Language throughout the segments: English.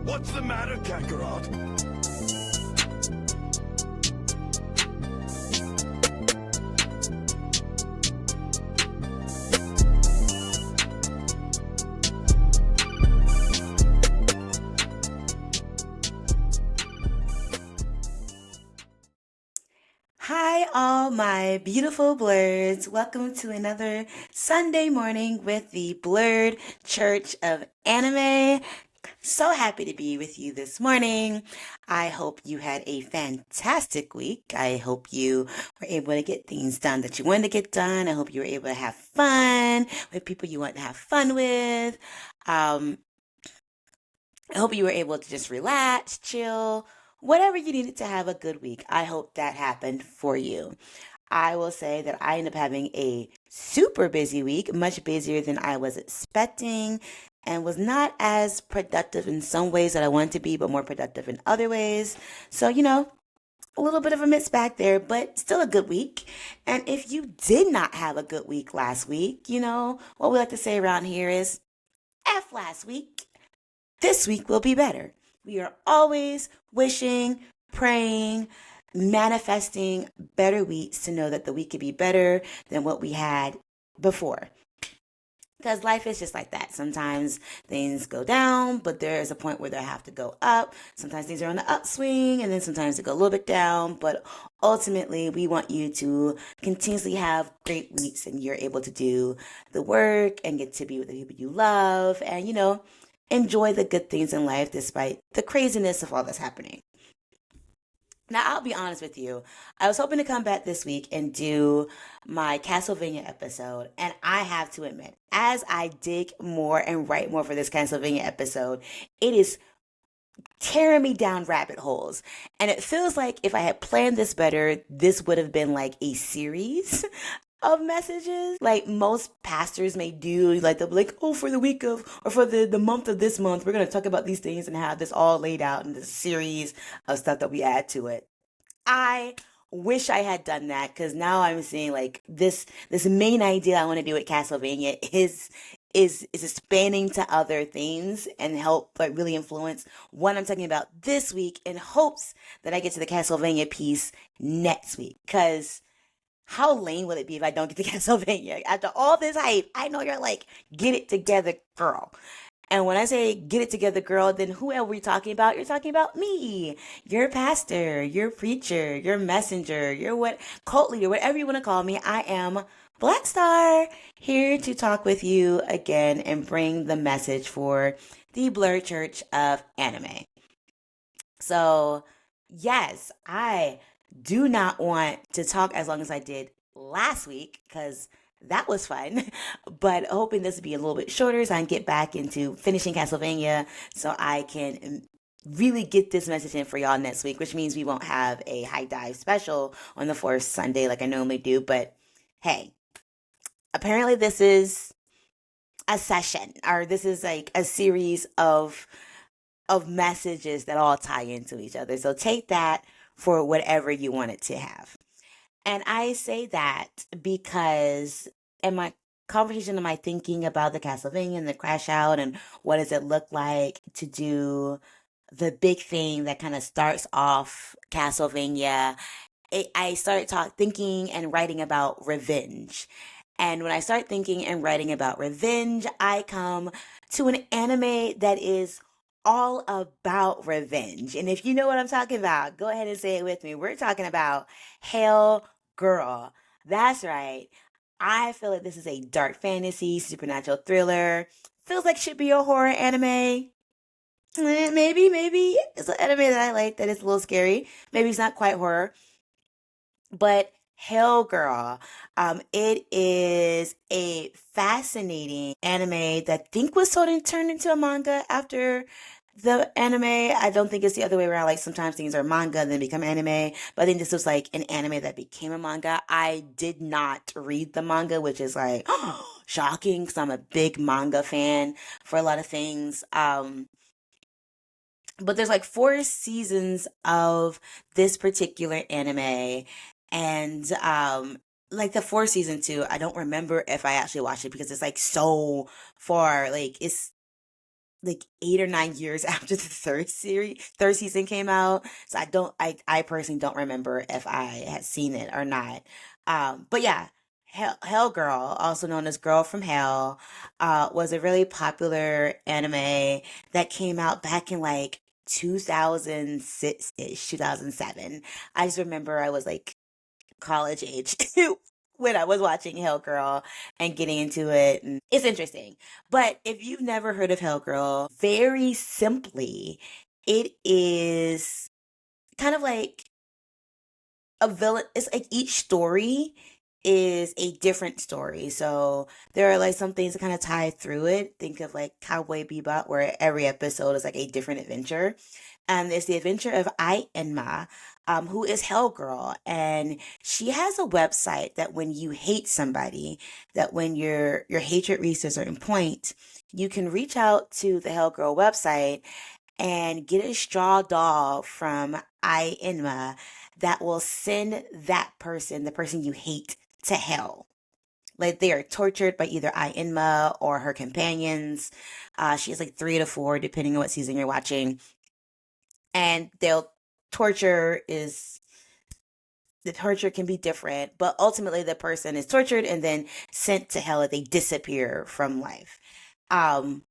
What's the matter, Kakarot? Hi, all my beautiful Blerds. Welcome to another Sunday morning with the Blerd Church of Anime. So happy to be with you this morning. I hope you had a fantastic week. I hope you were able to get things done that you wanted to get done. I hope you were able to have fun with people you want to have fun with. Um, I hope you were able to just relax, chill, whatever you needed to have a good week. I hope that happened for you. I will say that I ended up having a super busy week, much busier than I was expecting, and was not as productive in some ways that I wanted to be, but more productive in other ways. So, a little bit of a mixed bag there, but still a good week. And if you did not have a good week last week, what we like to say around here is F last week. This week will be better. We are always wishing, praying, manifesting better weeks to know that the week could be better than what we had before. Because life is just like that. Sometimes things go down, but there is a point where they have to go up. Sometimes things are on the upswing, and then sometimes they go a little bit down. But ultimately, we want you to continuously have great weeks and you're able to do the work and get to be with the people you love and, enjoy the good things in life despite the craziness of all that's happening. Now, I'll be honest with you. I was hoping to come back this week and do my Castlevania episode. And I have to admit, as I dig more and write more for this Castlevania episode, it is tearing me down rabbit holes. And it feels like if I had planned this better, this would have been like a series of messages like most pastors may do. Like they'll be like, oh, for the week of, or for the month of this month, we're going to talk about these things and have this all laid out in this series of stuff that we add to it. I wish I had done that because now I'm seeing like this main idea I want to do with Castlevania is expanding to other things and help like really influence what I'm talking about this week in hopes that I get to the Castlevania piece next week. Because how lame would it be if I don't get to Castlevania? After all this hype, I know you're like, get it together, girl. And when I say get it together, girl, then who are we talking about? You're talking about me, your pastor, your preacher, your messenger, your what cult leader, whatever you want to call me. I am Black Star, here to talk with you again and bring the message for the Blerd Church of Anime. So, yes, I do not want to talk as long as I did last week because that was fun. But hoping this will be a little bit shorter so I can get back into finishing Castlevania so I can really get this message in for y'all next week, which means we won't have a high dive special on the fourth Sunday like I normally do. But hey, apparently this is a session or this is like a series of messages that all tie into each other. So take that for whatever you want it to have. And I say that because in my conversation, in my thinking about the Castlevania and the crash out and what does it look like to do the big thing that kind of starts off Castlevania, I started thinking and writing about revenge. And when I start thinking and writing about revenge, I come to an anime that is all about revenge. And if you know what I'm talking about, go ahead and say it with me. We're talking about Hell Girl. That's right. I feel like this is a dark fantasy, supernatural thriller. Feels like should be a horror anime. Maybe. It's an anime that I like that is a little scary. Maybe it's not quite horror. But Hell Girl, it is a fascinating anime that I think was sort of turned into a manga after the anime. I don't think it's the other way around. Like sometimes things are manga and then become anime. But I think this was like an anime that became a manga. I did not read the manga, which is like shocking because I'm a big manga fan for a lot of things. But there's like four seasons of this particular anime, and like the fourth season too. I don't remember if I actually watched it because it's like so far. Like it's like 8 or 9 years after the third season came out. So I personally don't remember if I had seen it or not. But yeah, Hell Girl, also known as Girl from Hell, was a really popular anime that came out back in like 2006-ish, 2007. I just remember I was like college age when I was watching Hell Girl and getting into it. And it's interesting. But if you've never heard of Hell Girl, very simply, it is kind of like a villain. It's like each story is a different story. So there are like some things that kind of tie through it. Think of like Cowboy Bebop, where every episode is like a different adventure. And there's the adventure of Ai Enma, who is Hell Girl, and she has a website that when you hate somebody, that when your hatred reaches a certain point, you can reach out to the Hell Girl website and get a straw doll from Ai Enma that will send that person, the person you hate, to hell. Like they are tortured by either Ai Enma or her companions. She has like 3 to 4, depending on what season you're watching. And they'll torture is the torture can be different, but ultimately the person is tortured and then sent to hell if they disappear from life. Um,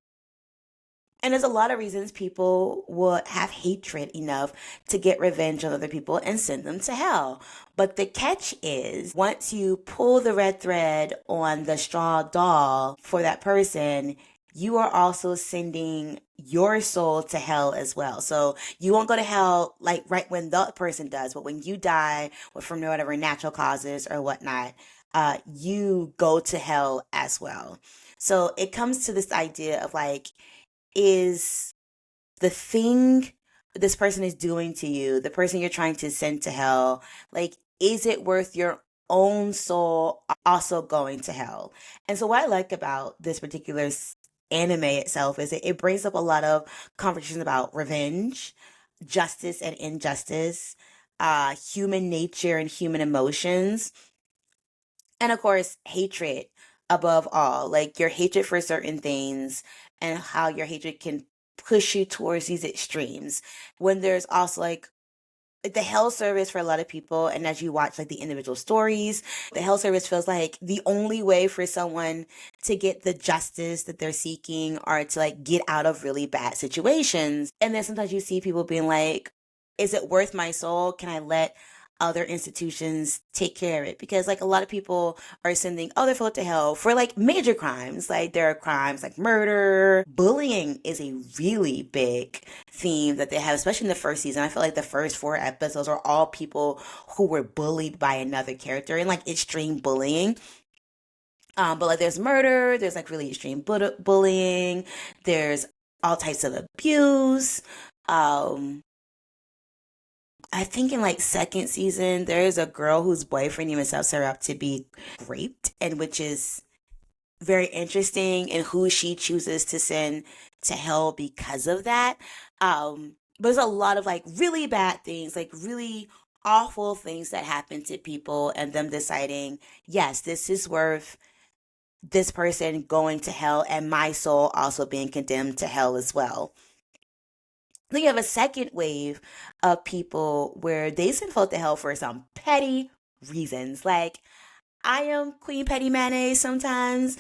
and there's a lot of reasons people will have hatred enough to get revenge on other people and send them to hell. But the catch is once you pull the red thread on the straw doll for that person, you are also sending your soul to hell as well. So you won't go to hell like right when the person does, but when you die or from whatever natural causes or whatnot, you go to hell as well. So it comes to this idea of like, is the thing this person is doing to you, the person you're trying to send to hell, like, is it worth your own soul also going to hell? And so, what I like about this particular anime itself is it brings up a lot of conversations about revenge, justice and injustice, human nature and human emotions, and of course, hatred above all, like your hatred for certain things and how your hatred can push you towards these extremes. When there's also like the hell service for a lot of people, and as you watch like the individual stories, the hell service feels like the only way for someone to get the justice that they're seeking or to like get out of really bad situations. And then sometimes you see people being like, is it worth my soul? Can I let other institutions take care of it? Because like a lot of people are sending other folk to hell for like major crimes. Like there are crimes like murder. Bullying is a really big theme that they have, especially in the first season. I feel like the first 4 episodes are all people who were bullied by another character and like extreme bullying. But like there's murder, there's like really extreme bullying, there's all types of abuse. Um, I think in like second season, there is a girl whose boyfriend even sets her up to be raped, and which is very interesting in who she chooses to send to hell because of that. But there's a lot of like really bad things, like really awful things that happen to people, and them deciding, yes, this is worth this person going to hell and my soul also being condemned to hell as well. Then you have a second wave of people where they send folk to hell for some petty reasons. Like, I am Queen Petty Mayonnaise sometimes,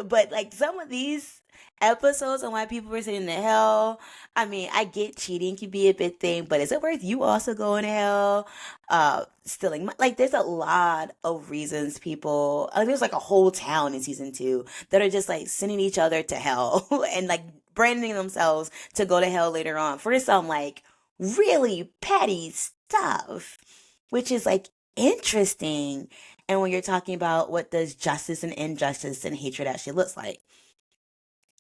but like some of these episodes on why people were sending to hell, I mean, I get cheating can be a big thing, but is it worth you also going to hell? Stealing, like, there's a lot of reasons people, like, there's like a whole town in season 2 that are just like sending each other to hell and like branding themselves to go to hell later on for some like really petty stuff, which is like interesting. And when you're talking about what does justice and injustice and hatred actually looks like.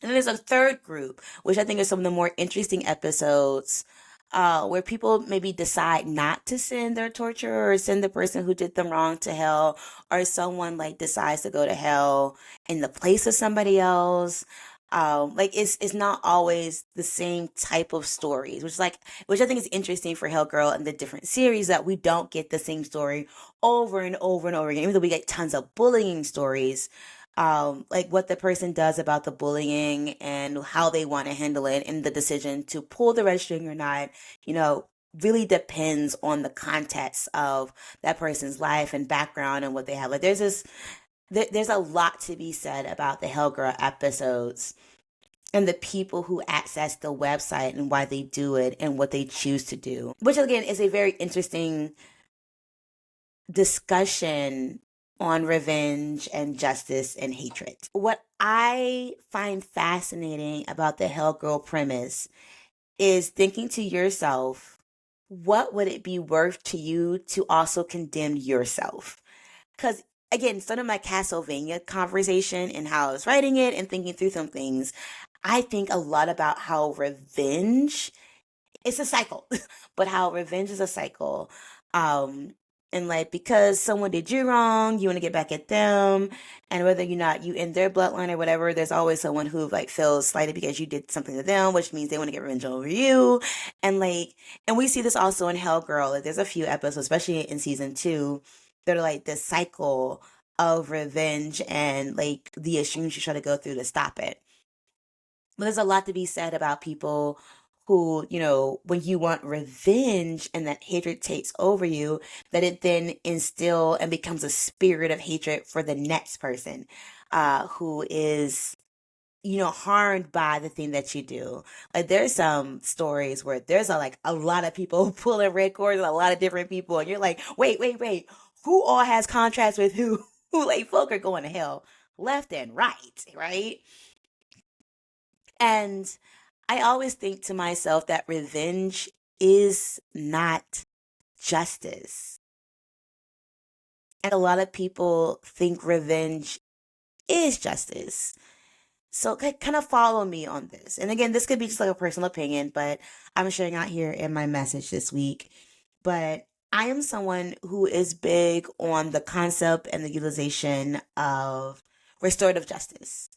And then there's a third group, which I think are some of the more interesting episodes, where people maybe decide not to send their torturer or send the person who did them wrong to hell, or someone like decides to go to hell in the place of somebody else. Like it's not always the same type of stories, which I think is interesting for Hell Girl and the different series, that we don't get the same story over and over and over again, even though we get tons of bullying stories. like what the person does about the bullying and how they want to handle it, and the decision to pull the red string or not, you know, really depends on the context of that person's life and background and what they have. Like there's a lot to be said about the Hellgirl episodes and the people who access the website and why they do it and what they choose to do, which again is a very interesting discussion on revenge and justice and hatred. What I find fascinating about the Hellgirl premise is thinking to yourself, what would it be worth to you to also condemn yourself? Because again, sort of my Castlevania conversation and how I was writing it and thinking through some things, I think a lot about how revenge, it's a cycle, but how revenge is a cycle. Um, and like because someone did you wrong, you want to get back at them, and whether you're not you in their bloodline or whatever, there's always someone who like feels slighted because you did something to them, which means they want to get revenge over you. And like, and we see this also in Hellgirl. Like, there's a few episodes, especially in season 2, that are like this cycle of revenge and like the extremes you try to go through to stop it. But there's a lot to be said about people who, you know, when you want revenge and that hatred takes over you, that it then instill and becomes a spirit of hatred for the next person who is, you know, harmed by the thing that you do. Like there's some stories where there's like a lot of people pulling red cords and a lot of different people, and you're like, wait, who all has contracts with who? Who like folk are going to hell left and right, right? And I always think to myself that revenge is not justice. And a lot of people think revenge is justice. So kind of follow me on this. And again, this could be just like a personal opinion, but I'm sharing out here in my message this week. But I am someone who is big on the concept and the utilization of restorative justice.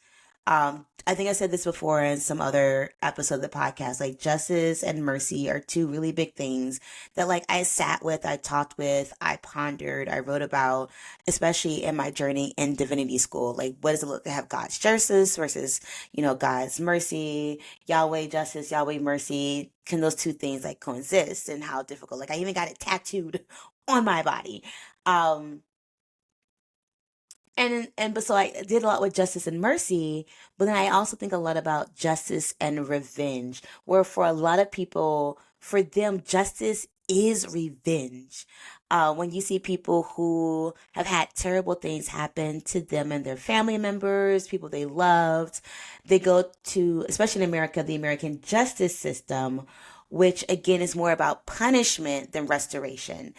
I think I said this before in some other episode of the podcast. Like justice and mercy are two really big things that like I sat with, I talked with, I pondered, I wrote about, especially in my journey in divinity school. Like what does it look to have God's justice versus, you know, God's mercy, Yahweh justice, Yahweh mercy? Can those two things like coexist, and how difficult? Like I even got it tattooed on my body. Um, but so I did a lot with justice and mercy, but then I also think a lot about justice and revenge, where for a lot of people, for them, justice is revenge. When you see people who have had terrible things happen to them and their family members, people they loved, they go to, especially in America, the American justice system, which again is more about punishment than restoration.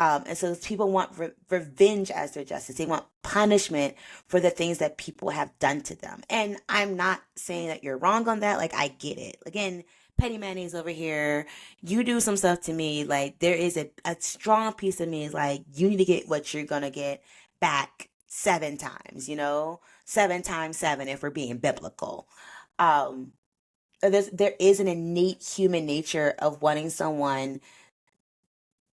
And so people want revenge as their justice. They want punishment for the things that people have done to them. And I'm not saying that you're wrong on that. Like, I get it. Again, petty mayonnaise over here. You do some stuff to me. Like, there is a strong piece of me is like, you need to get what you're going to get back 7 times, you know? 7 times 7 if we're being biblical. Um, there is an innate human nature of wanting someone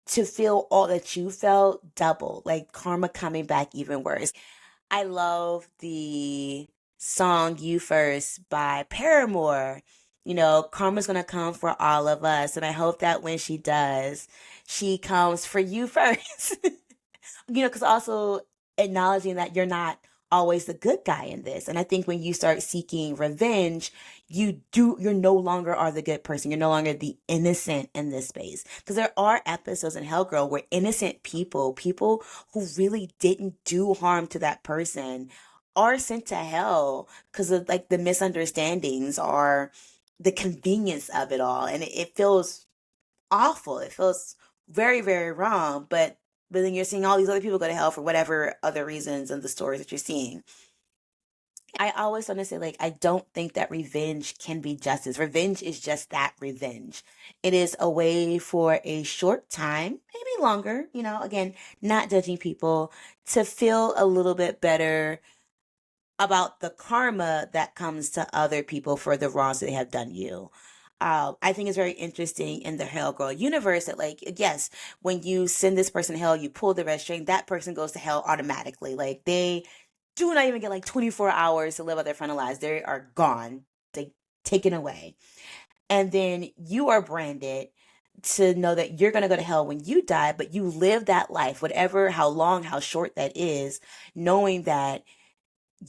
to feel all that you felt double, like karma coming back even worse. I love the song You First by Paramore. You know, karma's gonna come for all of us, and I hope that when she does, she comes for you first. You know, because also acknowledging that you're not always the good guy in this. And I think when you start seeking revenge, you're no longer are the good person. You're no longer the innocent in this space. Because there are episodes in Hellgirl where innocent people who really didn't do harm to that person, are sent to hell because of like the misunderstandings or the convenience of it all. And it feels awful. It feels very, very wrong. But then you're seeing all these other people go to hell for whatever other reasons and the stories that you're seeing. I always want to say, like, I don't think that revenge can be justice. Revenge is just that, revenge. It is a way for a short time, maybe longer, you know, again, not judging people, to feel a little bit better about the karma that comes to other people for the wrongs that they have done you. I think it's very interesting in the Hell Girl universe that, like, yes, when you send this person to hell, you pull the red string, that person goes to hell automatically. Like, do not even get like 24 hours to live out their final lives. They are gone, they taken away. And then you are branded to know that you're going to go to hell when you die, but you live that life, whatever, how long, how short that is, knowing that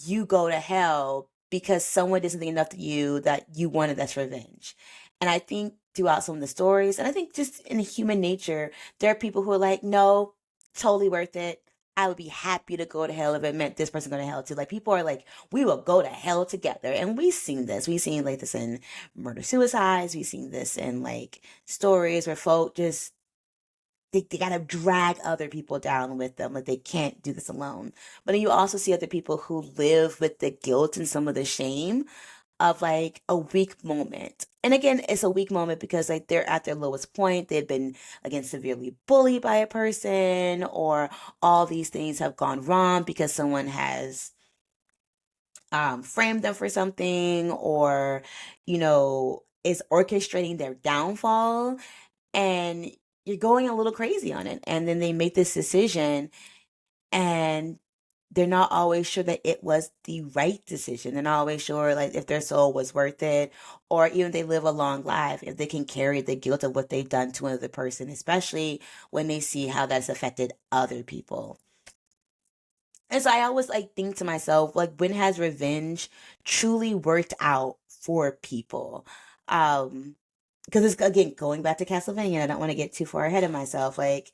you go to hell because someone did something enough to you that you wanted that's revenge. And I think throughout some of the stories, and I think just in human nature, there are people who are like, no, totally worth it. I would be happy to go to hell if it meant this person going to hell too. Like people are like, we will go to hell together. And we've seen this. We've seen like this in murder suicides. We've seen this in like stories where folk just they gotta drag other people down with them. Like they can't do this alone. But then you also see other people who live with the guilt and some of the shame of like a weak moment. And again, it's a weak moment because like they're at their lowest point. They've been again severely bullied by a person, or all these things have gone wrong because someone has framed them for something, or is orchestrating their downfall, and you're going a little crazy on it. And then they make this decision, and they're not always sure that it was the right decision. They're not always sure like if their soul was worth it, or even if they live a long life, if they can carry the guilt of what they've done to another person, especially when they see how that's affected other people. And so I always like think to myself, like, when has revenge truly worked out for people? Um, because it's again going back to Castlevania, I don't want to get too far ahead of myself. Like,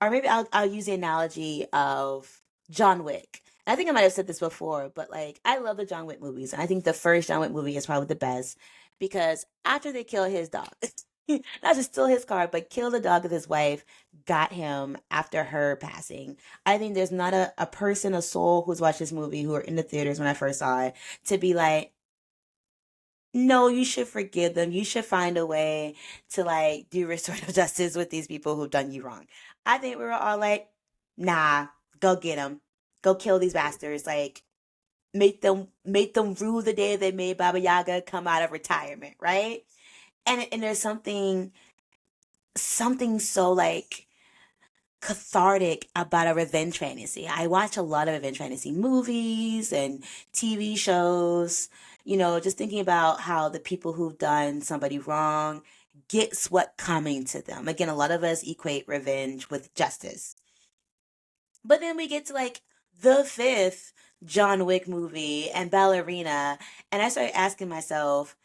or maybe I'll use the analogy of John Wick. I think I might have said this before, but like I love the John Wick movies, and I think the first John Wick movie is probably the best because after they kill his dog, not just steal his car, but kill the dog of his wife, got him after her passing. I think there's not a person, a soul who's watched this movie who are in the theaters when I first saw it to be like, no, you should forgive them. You should find a way to like do restorative justice with these people who've done you wrong. I think we were all like, nah, go get them. Go kill these bastards. Like make them rue the day they made Baba Yaga come out of retirement, right? And there's something so like cathartic about a revenge fantasy. I watch a lot of revenge fantasy movies and TV shows, just thinking about how the people who've done somebody wrong gets what coming to them. Again, a lot of us equate revenge with justice. But then we get to like the fifth John Wick movie and Ballerina, and I started asking myself,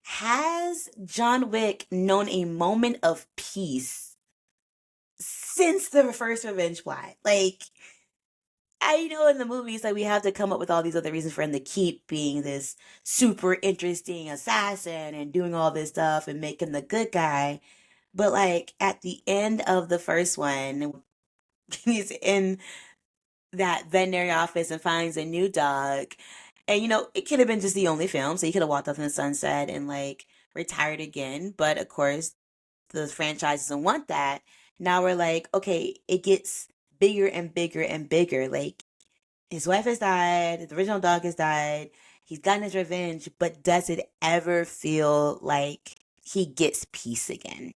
has John Wick known a moment of peace since the first revenge plot? Like, I know in the movies like we have to come up with all these other reasons for him to keep being this super interesting assassin and doing all this stuff and making the good guy. But like at the end of the first one, he's in that veterinary office and finds a new dog. And it could have been just the only film, so he could have walked off in the sunset and like retired again. But of course, the franchise doesn't want that. Now we're like, okay, it gets bigger and bigger and bigger. Like his wife has died, the original dog has died, he's gotten his revenge, but does it ever feel like he gets peace again?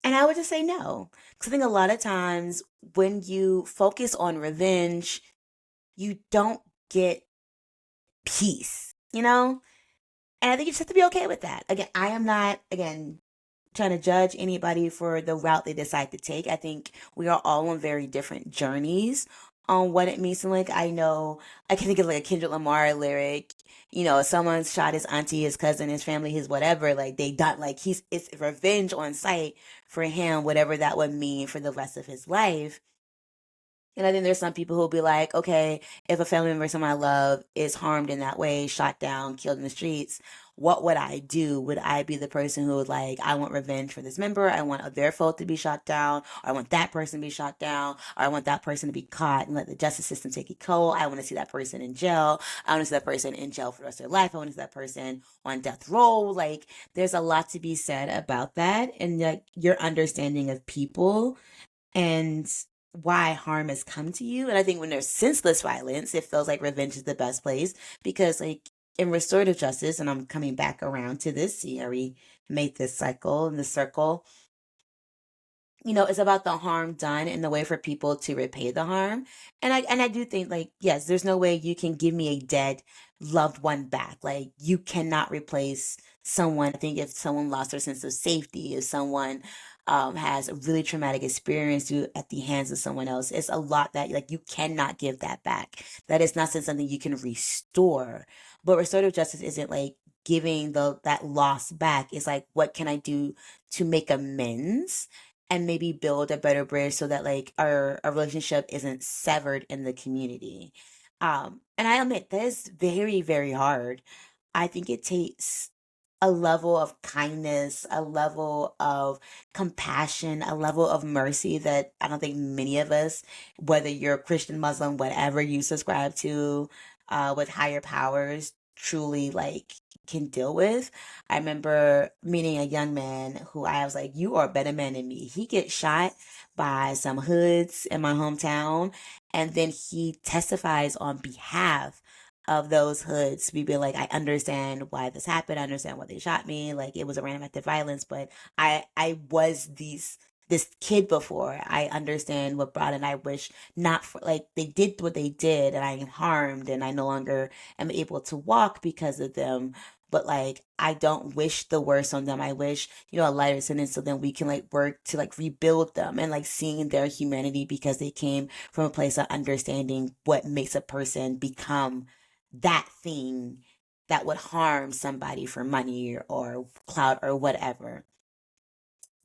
And I would just say no. Because I think a lot of times when you focus on revenge, you don't get peace. And I think you just have to be okay with that. Again, I am not, again, trying to judge anybody for the route they decide to take. I think we are all on very different journeys on what it means to like. I know I can think of like a Kendrick Lamar lyric. Someone shot his auntie, his cousin, his family, his whatever. Like they done like it's revenge on sight for him, whatever that would mean for the rest of his life. And I think there's some people who'll be like, okay, if a family member, someone I love, is harmed in that way, shot down, killed in the streets, what would I do? Would I be the person who would like, I want revenge for this member, I want their fault to be shot down, or I want that person to be shot down, or I want that person to be caught and let the justice system take it cold. I want to see that person in jail. I want to see that person in jail for the rest of their life. I want to see that person on death row. Like, there's a lot to be said about that, and like your understanding of people and why harm has come to you. And I think when there's senseless violence, it feels like revenge is the best place because, like, in restorative justice, and I'm coming back around to this, see how we made this cycle and the circle. it's about the harm done and the way for people to repay the harm. And I do think, like, yes, there's no way you can give me a dead loved one back. Like, you cannot replace someone. I think if someone lost their sense of safety, if someone has a really traumatic experience at the hands of someone else, it's a lot that, like, you cannot give that back. That is not something you can restore. But restorative justice isn't like giving that loss back. It's like, what can I do to make amends and maybe build a better bridge so that, like, our relationship isn't severed in the community. And I admit that is very, very hard. I think it takes a level of kindness, a level of compassion, a level of mercy that I don't think many of us, whether you're Christian, Muslim, whatever you subscribe to, with higher powers, truly like can deal with. I remember meeting a young man who I was like, "You are a better man than me." He gets shot by some hoods in my hometown, and then he testifies on behalf of those hoods. We be like, I understand why this happened. I understand why they shot me. Like, it was a random act of violence, but I was this kid before. I understand what brought it. And I wish not for, like, they did what they did, and I am harmed, and I no longer am able to walk because of them. But like, I don't wish the worst on them. I wish, a lighter sentence so then we can like work to like rebuild them and like seeing their humanity because they came from a place of understanding what makes a person become that thing that would harm somebody for money or clout or whatever.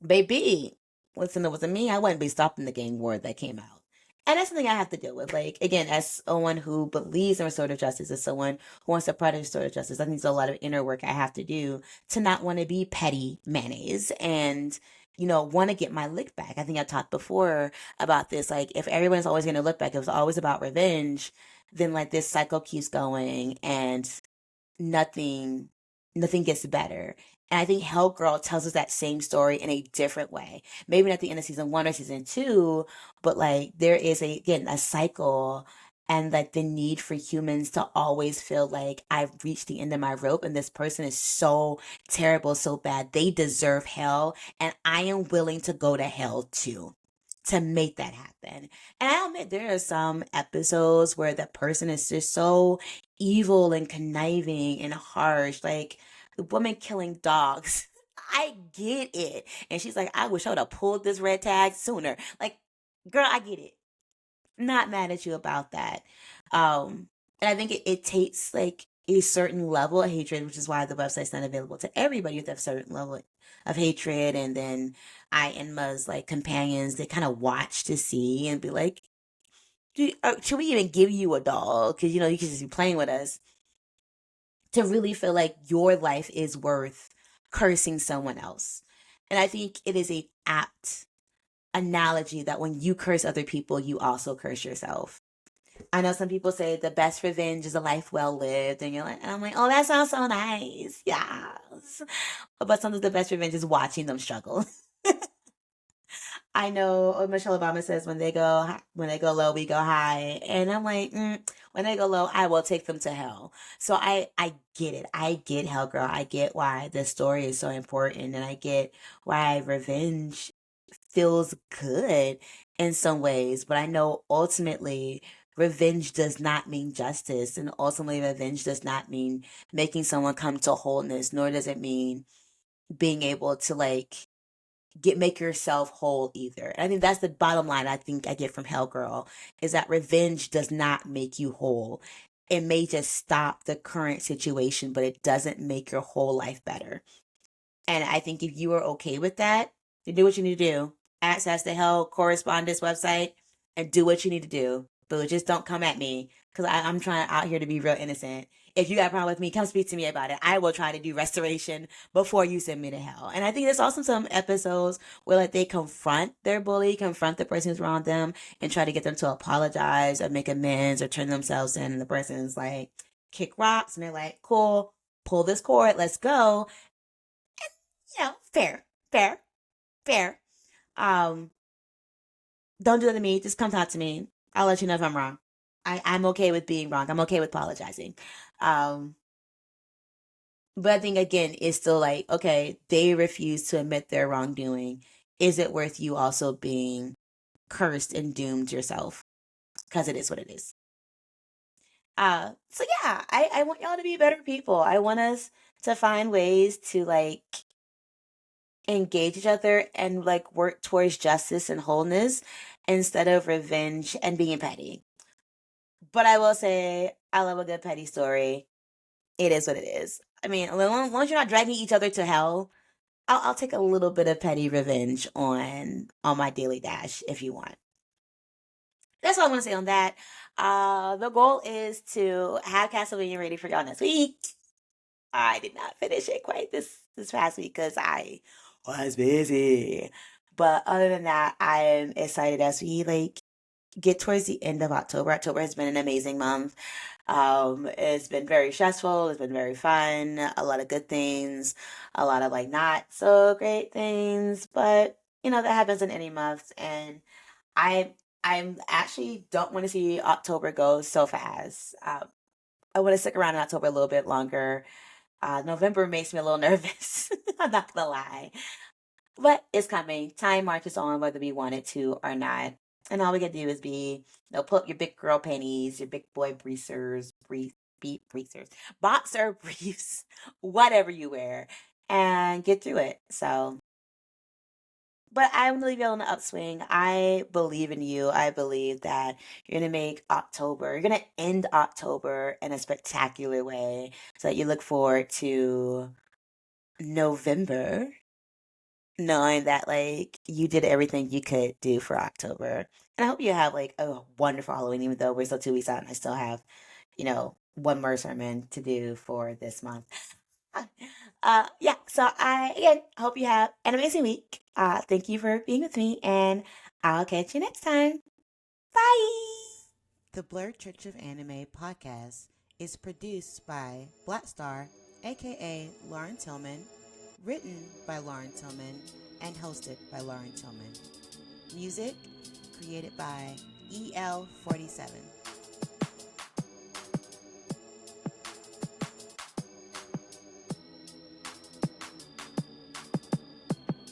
Baby, listen, it wasn't me. I wouldn't be stopping the gang war that came out. And that's something I have to deal with. Like, again, as someone who believes in restorative justice, as someone who wants to practice restorative justice, I think there's a lot of inner work I have to do to not want to be petty mayonnaise and, want to get my lick back. I think I talked before about this. Like, if everyone's always going to look back, it was always about revenge, then like this cycle keeps going and nothing nothing gets better. And I think Hell Girl tells us that same story in a different way. Maybe not at the end of season one or season two, but like there is again a cycle and like the need for humans to always feel like I've reached the end of my rope and this person is so terrible, so bad. They deserve hell and I am willing to go to hell too to make that happen. And I admit there are some episodes where the person is just so evil and conniving and harsh, like the woman killing dogs. I get it. And she's like, I wish I would have pulled this red tag sooner. Like, girl, I get it. Not mad at you about that. And I think it takes like a certain level of hatred, which is why the website's not available to everybody with a certain level of hatred. And then I and Ma's like companions, they kind of watch to see and be like, should we even give you a doll? Because you can just be playing with us to really feel like your life is worth cursing someone else. And I think it is a apt analogy that when you curse other people, you also curse yourself. I know some people say the best revenge is a life well lived, and and I'm like, oh, that sounds so nice. Yes. But sometimes the best revenge is watching them struggle. I know Michelle Obama says when they go low, we go high, and I'm like, when they go low, I will take them to hell. So I get it. I get Hell Girl. I get why this story is so important, and I get why revenge feels good in some ways. But I know ultimately revenge does not mean justice, and ultimately revenge does not mean making someone come to wholeness, nor does it mean being able to like make yourself whole either. And I think that's the bottom line I think I get from Hell Girl is that revenge does not make you whole. It may just stop the current situation, but it doesn't make your whole life better. And I think if you are okay with that, then do what you need to do. Access the Hell Correspondence website and do what you need to do. But just don't come at me because I'm trying out here to be real innocent. If you got a problem with me, come speak to me about it. I will try to do restoration before you send me to hell. And I think there's also some episodes where like they confront their bully, confront the person who's wronged them, and try to get them to apologize or make amends or turn themselves in. And the person's like, kick rocks, and they're like, cool, pull this cord, let's go. Fair, fair, fair. Um, don't do that to me. Just come talk to me. I'll let you know if I'm wrong. I'm okay with being wrong. I'm okay with apologizing. Um, but I think again, it's still like, okay, they refuse to admit their wrongdoing. is it worth you also being cursed and doomed yourself? Because it is what it is. So yeah, I want y'all to be better people. I want us to find ways to like engage each other and like work towards justice and wholeness instead of revenge and being petty. But I will say, I love a good petty story. It is what it is. I mean, as long as you're not dragging each other to hell, I'll take a little bit of petty revenge on my daily dash if you want. That's all I want to say on that. The goal is to have Castlevania ready for y'all next week. I did not finish it quite this past week because I was busy. But other than that, I am excited as we like get towards the end of October. October has been an amazing month. It's been very stressful. It's been very fun. A lot of good things, a lot of like not so great things, but that happens in any month. And I I'm actually don't want to see October go so fast. I want to stick around in October a little bit longer. November makes me a little nervous. I'm not gonna lie. But it's coming. Time marches on whether we want it to or not. And all we gotta do is pull up your big girl panties, your big boy breezers, boxer briefs, whatever you wear, and get through it. So, but I'm gonna leave you on the upswing. I believe in you. I believe that you're gonna make October, you're gonna end October in a spectacular way so that you look forward to November knowing that like you did everything you could do for October. And I hope you have like a wonderful Halloween, even though we're still 2 weeks out and I still have, one more sermon to do for this month. Yeah, so I again hope you have an amazing week. Thank you for being with me, and I'll catch you next time. Bye. The Blerd Church of Anime podcast is produced by Black Star, aka Lauren Tillman, written by Lauren Tillman, and hosted by Lauren Tillman. Music created by EL47.